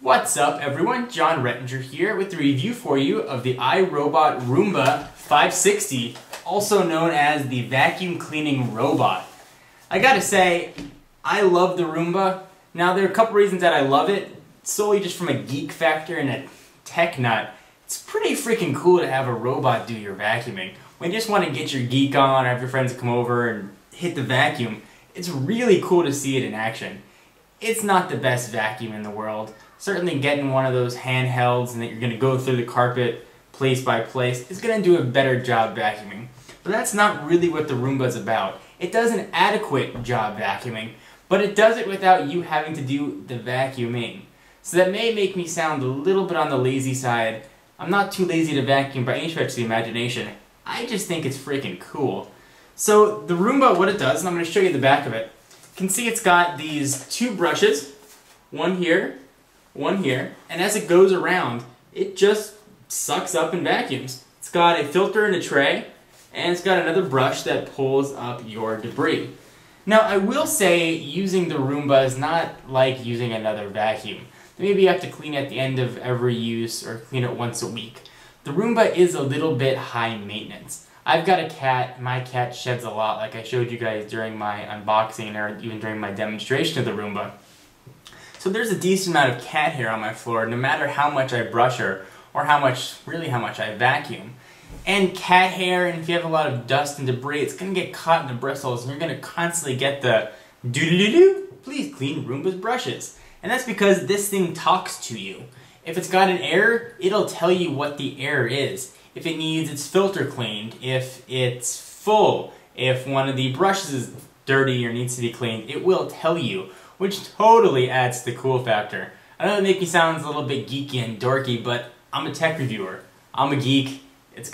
What's up everyone, John Rettinger here with a review for you of the iRobot Roomba 560, also known as the vacuum cleaning robot. I gotta say, I love the Roomba. Now there are a couple reasons that I love it, solely just from a geek factor and a tech nut. It's pretty freaking cool to have a robot do your vacuuming. When you just want to get your geek on or have your friends come over and hit the vacuum, it's really cool to see it in action. It's not the best vacuum in the world. Certainly getting one of those handhelds and that you're going to go through the carpet place by place is going to do a better job vacuuming. But that's not really what the Roomba is about. It does an adequate job vacuuming, but it does it without you having to do the vacuuming. So that may make me sound a little bit on the lazy side. I'm not too lazy to vacuum by any stretch of the imagination. I just think it's freaking cool. So the Roomba, what it does, and I'm going to show you the back of it. You can see it's got these two brushes, one here, and as it goes around, it just sucks up and vacuums. It's got a filter in a tray, and it's got another brush that pulls up your debris. Now, I will say using the Roomba is not like using another vacuum. Maybe you have to clean at the end of every use or clean it once a week. The Roomba is a little bit high maintenance. I've got a cat. My cat sheds a lot, like I showed you guys during my unboxing or even during my demonstration of the Roomba. So there's a decent amount of cat hair on my floor no matter how much I brush her or how much I vacuum. And cat hair, and if you have a lot of dust and debris, it's going to get caught in the bristles and you're going to constantly get the doo-doo-doo-doo, please clean Roomba's brushes. And that's because this thing talks to you. If it's got an error, it'll tell you what the error is. If it needs its filter cleaned, if it's full, if one of the brushes is dirty or needs to be cleaned, it will tell you, which totally adds to the cool factor. I know it makes me sound a little bit geeky and dorky, but I'm a tech reviewer. I'm a geek. It's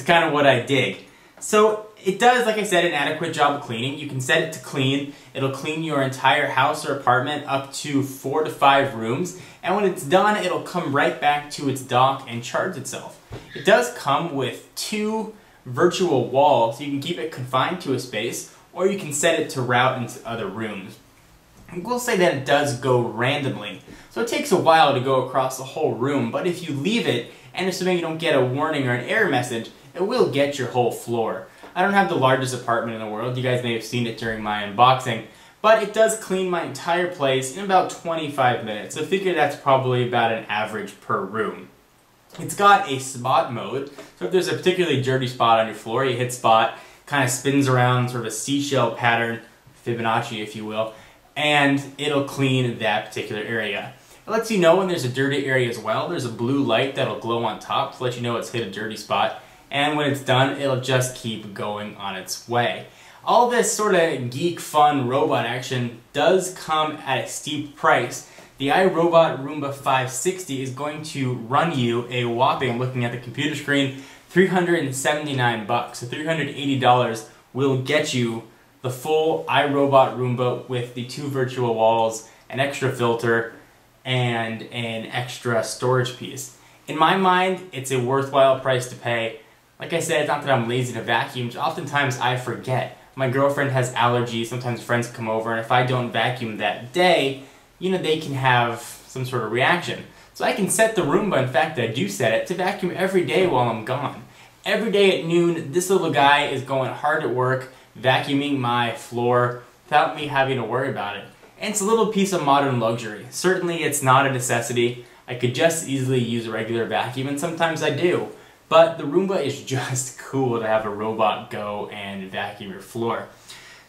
kind of what I dig. So it does, like I said, an adequate job of cleaning. You can set it to clean. It'll clean your entire house or apartment up to 4 to 5 rooms. And when it's done, it'll come right back to its dock and charge itself. It does come with 2 virtual walls. You can keep it confined to a space, or you can set it to route into other rooms. I will say that it does go randomly. So it takes a while to go across the whole room, but if you leave it, and assuming you don't get a warning or an error message, it will get your whole floor. I don't have the largest apartment in the world. You guys may have seen it during my unboxing, but it does clean my entire place in about 25 minutes. So figure that's probably about an average per room. It's got a spot mode, so if there's a particularly dirty spot on your floor, you hit spot, kind of spins around sort of a seashell pattern, Fibonacci if you will, and it'll clean that particular area. It lets you know when there's a dirty area as well. There's a blue light that'll glow on top to let you know it's hit a dirty spot. And when it's done, it'll just keep going on its way. All this sort of geek fun robot action does come at a steep price. The iRobot Roomba 560 is going to run you a whopping, looking at the computer screen, $379. So $380 will get you the full iRobot Roomba with the 2 virtual walls, an extra filter, and an extra storage piece. In my mind, it's a worthwhile price to pay. Like I said, it's not that I'm lazy to vacuum, oftentimes I forget. My girlfriend has allergies, sometimes friends come over, and if I don't vacuum that day, you know, they can have some sort of reaction. So I can set the Roomba, in fact I do set it, to vacuum every day while I'm gone. Every day at noon, this little guy is going hard at work, vacuuming my floor without me having to worry about it. And it's a little piece of modern luxury. Certainly it's not a necessity. I could just easily use a regular vacuum, and sometimes I do. But the Roomba is just cool to have a robot go and vacuum your floor.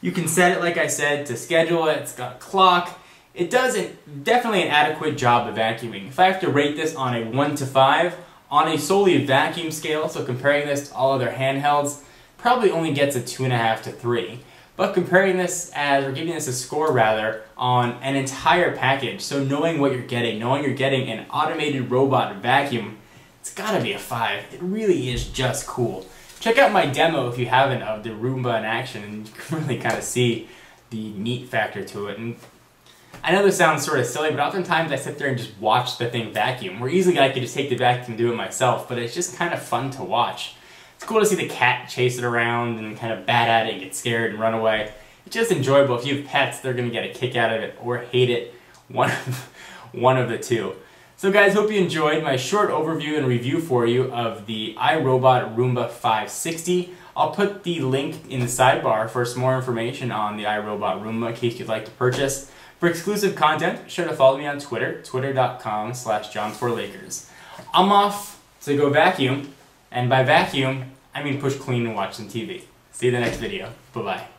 You can set it, like I said, to schedule it. It's got a clock. It does definitely an adequate job of vacuuming. If I have to rate this on a 1 to 5, on a solely vacuum scale, so comparing this to all other handhelds, probably only gets a 2.5 to 3. But comparing this or giving this a score rather, on an entire package, so knowing what you're getting an automated robot vacuum, it's gotta be a 5. It really is just cool. Check out my demo if you haven't of the Roomba in action, and you can really kind of see the neat factor to it. And I know this sounds sort of silly, but oftentimes I sit there and just watch the thing vacuum, where easily I could just take the vacuum and do it myself, but it's just kind of fun to watch. It's cool to see the cat chase it around and kind of bat at it and get scared and run away. It's just enjoyable. If you have pets, they're going to get a kick out of it or hate it. One one of the two. So guys, hope you enjoyed my short overview and review for you of the iRobot Roomba 560. I'll put the link in the sidebar for some more information on the iRobot Roomba in case you'd like to purchase. For exclusive content, be sure to follow me on Twitter, twitter.com/John4Lakers. I'm off to go vacuum, and by vacuum, I mean push clean and watch some TV. See you in the next video. Bye-bye.